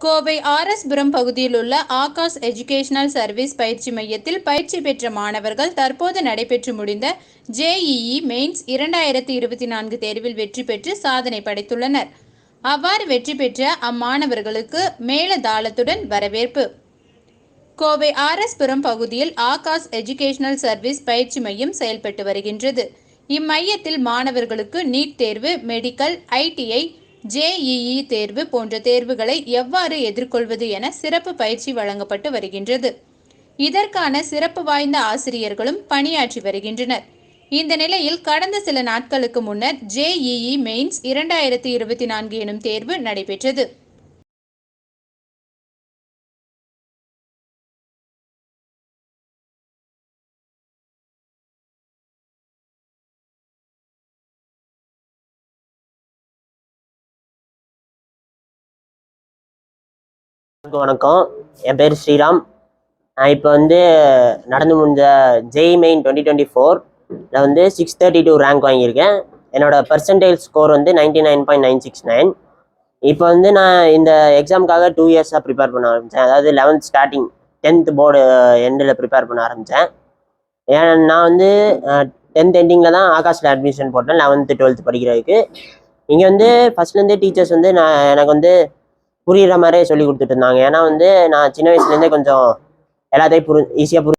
கோவை ஆர்எஸ்புரம் பகுதியில் உள்ள Akash educational service பயிற்சி மையத்தில் பயிற்சி பெற்ற மாணவர்கள் தற்போது நடைபெற்று முடிந்த ஜேஇஇ மெயின்ஸ் 2024 தேர்வில் வெற்றி பெற்று சாதனை படைத்துள்ளனர். அவ்வாறு வெற்றி பெற்ற அம்மாணவர்களுக்கு மேளதாளத்துடன் வரவேற்பு. கோவை ஆர்எஸ்புரம் பகுதியில் ஆகாஷ் எஜுகேஷனல் சர்வீஸ் பயிற்சி மையம் செயல்பட்டு வருகின்றது. இம்மையத்தில் மாணவர்களுக்கு நீட் தேர்வு, மெடிக்கல், ஐடிஐ, ஜேஇஇ தேர்வு போன்ற தேர்வுகளை எவ்வாறு எதிர்கொள்வது என சிறப்பு பயிற்சி வழங்கப்பட்டு வருகின்றது. இதற்கான சிறப்பு வாய்ந்த ஆசிரியர்களும் பணியாற்றி வருகின்றனர். இந்த நிலையில் கடந்த சில நாட்களுக்கு முன்னர் ஜேஇஇ மெயின்ஸ் 2024 எனும் தேர்வு நடைபெற்றது. வணக்கம், என் பேர் ஸ்ரீராம். நான் இப்போ நடந்து முடிஞ்ச ஜேஇ மெயின் 2024 632 ரேங்க் வாங்கியிருக்கேன். என்னோட பர்சன்டேஜ் ஸ்கோர் 99.969. இப்போ நான் இந்த எக்ஸாமுக்காக 2 இயர்ஸாக ப்ரிப்பேர் பண்ண ஆரம்பித்தேன். அதாவது 11th ஸ்டார்டிங் 10th போர்டு எண்டில் ப்ரிப்பேர் பண்ண ஆரம்பித்தேன். நான் 10th எண்டிங்கில் தான் ஆகாஷில் அட்மிஷன் போட்டேன் 11th 12th படிக்கிறதுக்கு. இங்கே ஃபஸ்ட்லேருந்தே டீச்சர்ஸ் எனக்கு புரிகிற மாதிரியே சொல்லி கொடுத்துட்டு இருந்தாங்க. ஏன்னா நான் சின்ன வயசுலேருந்தே கொஞ்சம் எல்லாத்தையும் ஈஸியாக